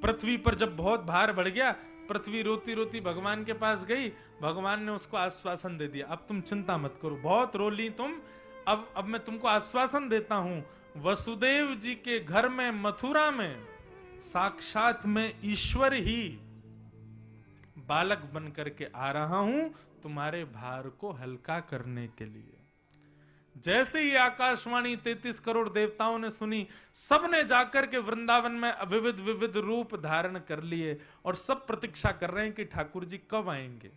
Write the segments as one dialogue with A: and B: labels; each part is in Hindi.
A: पृथ्वी पर जब बहुत भार बढ़ गया, पृथ्वी रोती रोती भगवान के पास गई। भगवान ने उसको आश्वासन दे दिया, अब तुम चिंता मत करो, बहुत रो ली तुम, अब मैं तुमको आश्वासन देता हूं, वसुदेव जी के घर में मथुरा में साक्षात में ईश्वर ही बालक बन करके आ रहा हूं तुम्हारे भार को हल्का करने के लिए। जैसे ही आकाशवाणी 33 करोड़ देवताओं ने सुनी, सब ने जाकर के वृंदावन में विविध विविध रूप धारण कर लिए और सब प्रतीक्षा कर रहे हैं कि ठाकुर जी कब आएंगे।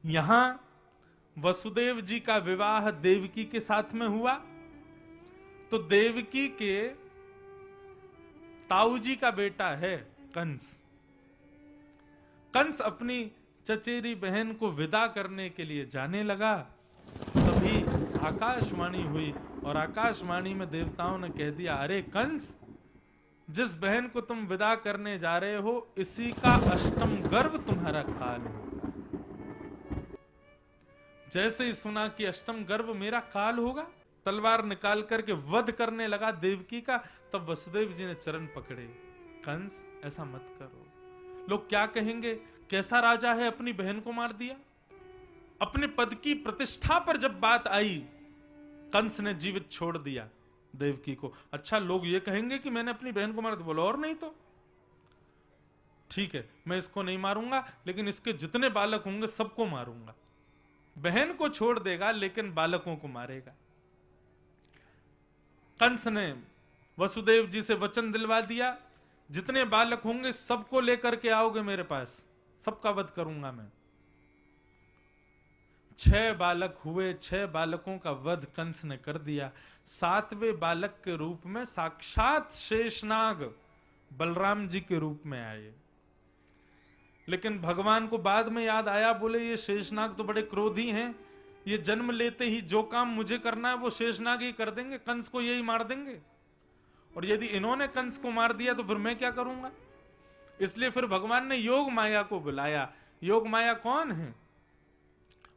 A: यहां वसुदेव जी का विवाह देवकी के साथ में हुआ, तो देवकी के ताऊ जी का बेटा है कंस। कंस अपनी चचेरी बहन को विदा करने के लिए जाने लगा, तभी आकाशवाणी हुई और आकाशवाणी में देवताओं ने कह दिया, अरे कंस, जिस बहन को तुम विदा करने जा रहे हो इसी का अष्टम गर्भ तुम्हारा काल होगा। जैसे ही सुना कि अष्टम गर्भ मेरा काल होगा, तलवार निकाल करके वध करने लगा देवकी का। तब वसुदेव जी ने चरण पकड़े, कंस ऐसा मत करो, लोग क्या कहेंगे, कैसा राजा है अपनी बहन को मार दिया। अपने पद की प्रतिष्ठा पर जब बात आई, कंस ने जीवित छोड़ दिया देवकी को। अच्छा, लोग ये कहेंगे कि मैंने अपनी बहन को मारा, तो बोलो और नहीं तो ठीक है, मैं इसको नहीं मारूंगा, लेकिन इसके जितने बालक होंगे सबको मारूंगा। बहन को छोड़ देगा लेकिन बालकों को मारेगा। कंस ने वसुदेव जी से वचन दिलवा दिया, जितने बालक होंगे सबको लेकर के आओगे मेरे पास, सबका वध करूंगा मैं। 6 बालक हुए, 6 बालकों का वध कंस ने कर दिया। 7वें बालक के रूप में साक्षात शेषनाग बलराम जी के रूप में आए। लेकिन भगवान को बाद में याद आया, बोले ये शेषनाग तो बड़े क्रोधी हैं, ये जन्म लेते ही जो काम मुझे करना है वो शेषनाग ही कर देंगे, कंस को यही मार देंगे, और यदि इन्होंने कंस को मार दिया तो फिर मैं क्या करूंगा। इसलिए फिर भगवान ने योग माया को बुलाया। योग माया कौन है?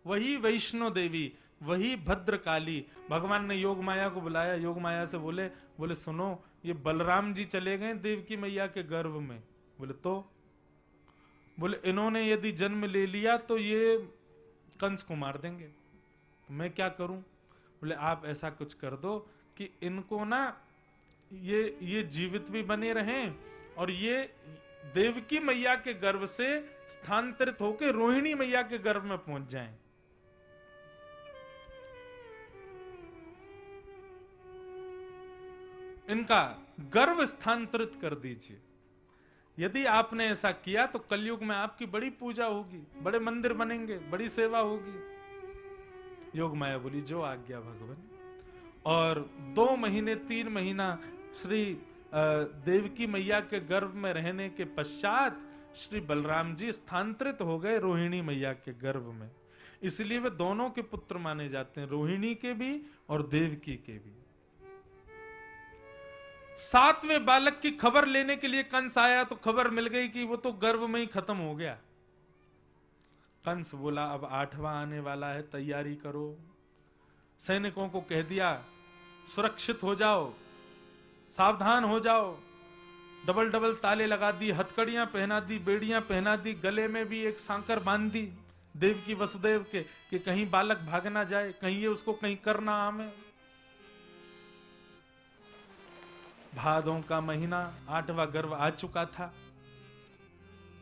A: वही वैष्णो देवी, वही भद्रकाली। भगवान ने योग माया को बुलाया, योग माया से बोले सुनो, ये बलराम जी चले गए देवकी मैया के गर्भ में। बोले तो? बोले इन्होंने यदि जन्म ले लिया तो ये कंस को मार देंगे, तो मैं क्या करूं। बोले आप ऐसा कुछ कर दो कि इनको ना ये जीवित भी बने रहें और ये देवकी मैया के गर्भ से स्थानांतरित होकर रोहिणी मैया के गर्भ में पहुंच जाएं। इनका गर्भ स्थानांतरित कर दीजिए। यदि आपने ऐसा किया तो कलयुग में आपकी बड़ी पूजा होगी, बड़े मंदिर बनेंगे, बड़ी सेवा होगी। योग माया बोली जो आज्ञा भगवान। और 2 महीने 3 महीना श्री देवकी मैया के गर्भ में रहने के पश्चात श्री बलराम जी स्थानांतरित हो गए रोहिणी मैया के गर्भ में। इसलिए वे दोनों के पुत्र माने जाते हैं, रोहिणी के भी और देवकी के भी। 7वें बालक की खबर लेने के लिए कंस आया तो खबर मिल गई कि वो तो गर्भ में ही खत्म हो गया। कंस बोला अब 8वां आने वाला है, तैयारी करो। सैनिकों को कह दिया सुरक्षित हो जाओ, सावधान हो जाओ। डबल डबल ताले लगा दी, हथकड़ियां पहना दी, बेड़ियां पहना दी, गले में भी एक सांकर बांध दी देवकी वसुदेव के, कि कहीं बालक भाग ना जाए, कहीं ये उसको कहीं करना आमे। भादों का महीना 8वां गर्भ आ चुका था।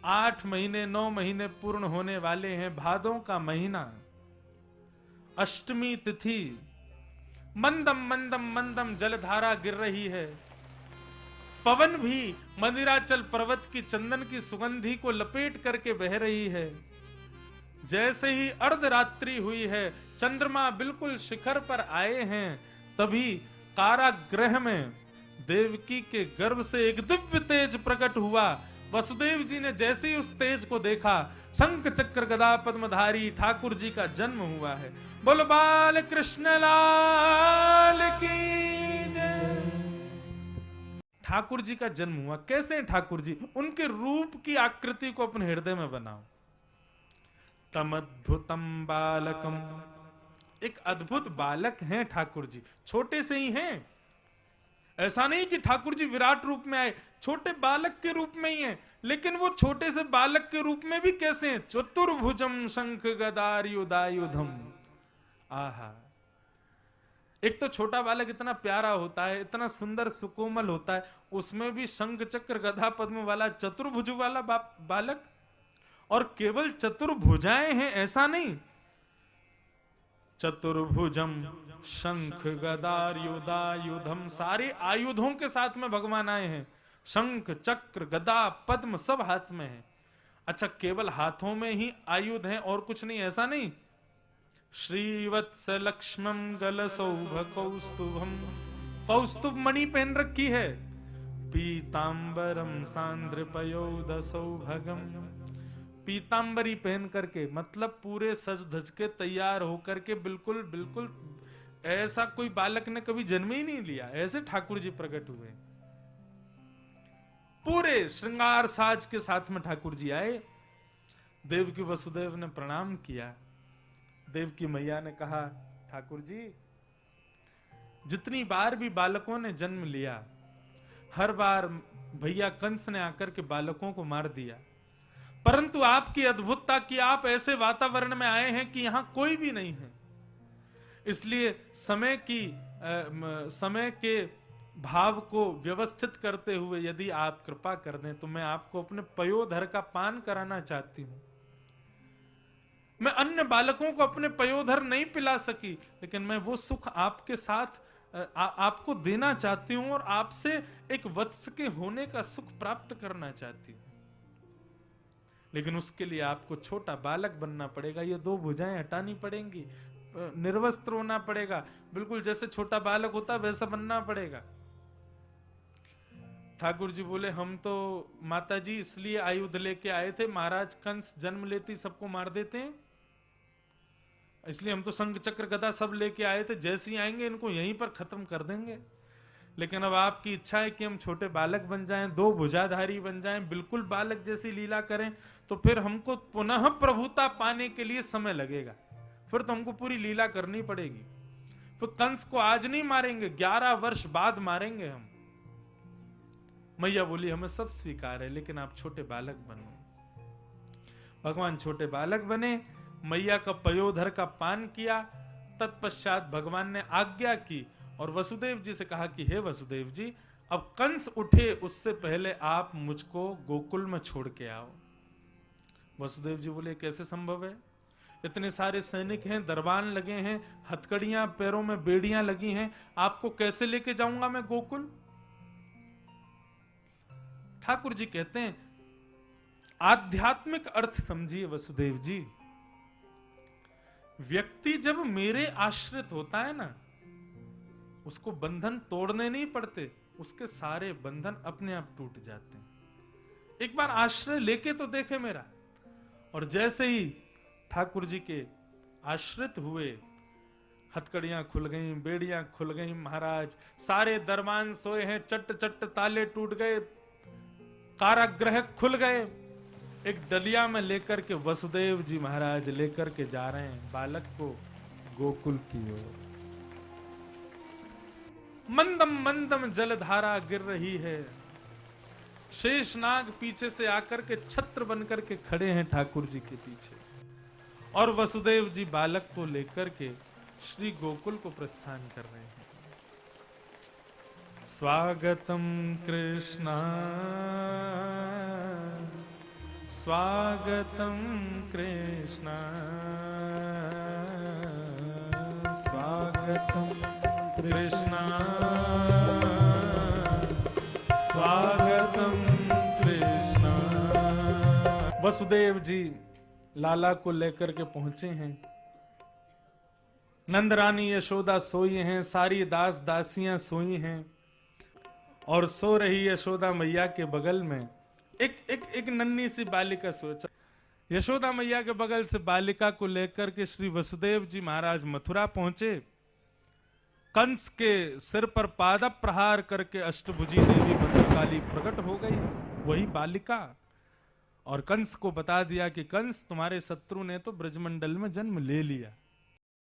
A: 8 महीने 9 महीने पूर्ण होने वाले हैं। भादों का महीना, अष्टमी तिथि, मंदम मंदम मंदम जलधारा गिर रही है। पवन भी मंदिराचल पर्वत की चंदन की सुगंधी को लपेट करके बह रही है। जैसे ही अर्धरात्रि हुई है, चंद्रमा बिल्कुल शिखर पर आए हैं, तभी कारागृह में देवकी के गर्भ से एक दिव्य तेज प्रकट हुआ। वसुदेव जी ने जैसे ही उस तेज को देखा, शंख चक्र गदा पद्मधारी ठाकुर जी का जन्म हुआ है। बोलो बाल कृष्ण लाल की जय। ठाकुर जी का जन्म हुआ। कैसे ठाकुर जी? उनके रूप की आकृति को अपने हृदय में बनाओ। तमद्भुतम बालकम, एक अद्भुत बालक हैं ठाकुर जी, छोटे से ही हैं। ऐसा नहीं कि ठाकुर जी विराट रूप में आए, छोटे बालक के रूप में ही हैं, लेकिन वो छोटे से बालक के रूप में भी कैसे हैं? चतुर्भुजम शंख गदायुधायुधम। आहा, एक तो छोटा बालक इतना प्यारा होता है, इतना सुंदर सुकोमल होता है, उसमें भी शंख चक्र गदा पद्म वाला चतुर्भुज वाला बालक। और केवल चतुर्भुजाएं हैं ऐसा नहीं, चतुर्भुजम शंख गदायुधायुधम, सारे आयुधों के साथ में भगवान आए हैं। शंख चक्र गदा पद्म सब हाथ में है। अच्छा, केवल हाथों में ही आयुध हैं और कुछ नहीं, ऐसा नहीं। श्रीवत्स लक्ष्मम गल सौभ कौस्तुभम, कौस्तुभ मणि पहन रखी है। पीतांबरम सांद्रपयोद सौभगम, पीतांबरी पहन करके, मतलब पूरे सज धज के तैयार होकर के, बिल्कुल बिल्कुल ऐसा कोई बालक ने कभी जन्म ही नहीं लिया, ऐसे ठाकुर जी प्रकट हुए। पूरे श्रृंगार साज के साथ में ठाकुर जी आए। देवकी वसुदेव ने प्रणाम किया। देवकी मैया ने कहा, ठाकुर जी, जितनी बार भी बालकों ने जन्म लिया, हर बार भैया कंस ने आकर के बालकों को मार दिया, परंतु आपकी अद्भुतता कि आप ऐसे वातावरण में आए हैं कि यहां कोई भी नहीं है। इसलिए समय के भाव को व्यवस्थित करते हुए यदि आप कृपा कर दें तो मैं आपको अपने पयोधर का पान कराना चाहती हूं। मैं अन्य बालकों को अपने पयोधर नहीं पिला सकी, लेकिन मैं वो सुख आपके साथ आपको देना चाहती हूं और आपसे एक वत्स के होने का सुख प्राप्त करना चाहती हूं। लेकिन उसके लिए आपको छोटा बालक बनना पड़ेगा, ये दो भुजाएं हटानी पड़ेंगी, निर्वस्त्र होना पड़ेगा, बिल्कुल जैसे छोटा बालक होता वैसा बनना पड़ेगा। ठाकुर जी बोले, हम तो माता जी इसलिए आयुध लेके आए थे, महाराज कंस जन्म लेते सबको मार देते हैं, इसलिए हम तो शंख चक्र गदा सब लेके आए थे, जैसे ही आएंगे इनको यहीं पर खत्म कर देंगे। लेकिन अब आपकी इच्छा है कि हम छोटे बालक बन जाएं, दो भुजाधारी बन जाएं, बिल्कुल बालक जैसी लीला करें, तो फिर हमको पुनः प्रभुता पाने के लिए समय लगेगा, फिर तो हमको पूरी लीला करनी पड़ेगी। फिर कंस को आज नहीं मारेंगे, 11 वर्ष बाद मारेंगे हम। मैया बोली, हमें सब स्वीकार है, लेकिन आप छोटे बालक बनो। भगवान छोटे बालक बने, मैया का पयोधर का पान किया। तत्पश्चात भगवान ने आज्ञा की और वसुदेव जी से कहा कि हे वसुदेव जी, अब कंस उठे उससे पहले आप मुझको गोकुल में छोड़ के आओ। वसुदेव जी बोले, कैसे संभव है? इतने सारे सैनिक हैं, दरबान लगे हैं, हथकड़ियां, पैरों में बेड़ियां लगी हैं, आपको कैसे लेके जाऊंगा मैं गोकुल? ठाकुर जी कहते हैं, आध्यात्मिक अर्थ समझिए वसुदेव जी। व्यक्ति जब मेरे आश्रित होता है ना, उसको बंधन तोड़ने नहीं पड़ते, उसके सारे बंधन अपने आप टूट जाते हैं। एक बार आश्रय लेके तो देखे मेरा। और जैसे ही ठाकुर जी के आश्रित हुए, हथकड़ियां खुल गईं, बेड़ियां खुल गईं, महाराज सारे दरबान सोए हैं, चट्ट चट्ट ताले टूट गए, कारागृह खुल गए। एक डलिया में लेकर के वसुदेव जी महाराज लेकर के जा रहे हैं बालक को गोकुल की ओर। मंदम मंदम जलधारा गिर रही है, शेषनाग पीछे से आकर के छत्र बनकर के खड़े हैं ठाकुर जी के पीछे, और वसुदेव जी बालक को लेकर के श्री गोकुल को प्रस्थान कर रहे हैं। स्वागतम कृष्णा स्वागतम कृष्णा स्वागतम कृष्णा स्वागतम कृष्णा। वसुदेव जी लाला को लेकर के पहुंचे हैं। नंद रानी यशोदा सोई हैं, सारी दास दासियां सोई हैं, और सो रही यशोदा मैया के बगल में एक नन्ही सी बालिका सोचा। यशोदा मैया के बगल से बालिका को लेकर के श्री वसुदेव जी महाराज मथुरा पहुंचे। कंस के सिर पर पाद प्रहार करके अष्टभुजी देवी भद्रकाली प्रकट हो गई, वही बालिका, और कंस को बता दिया कि कंस, तुम्हारे शत्रु ने तो ब्रजमंडल में जन्म ले लिया।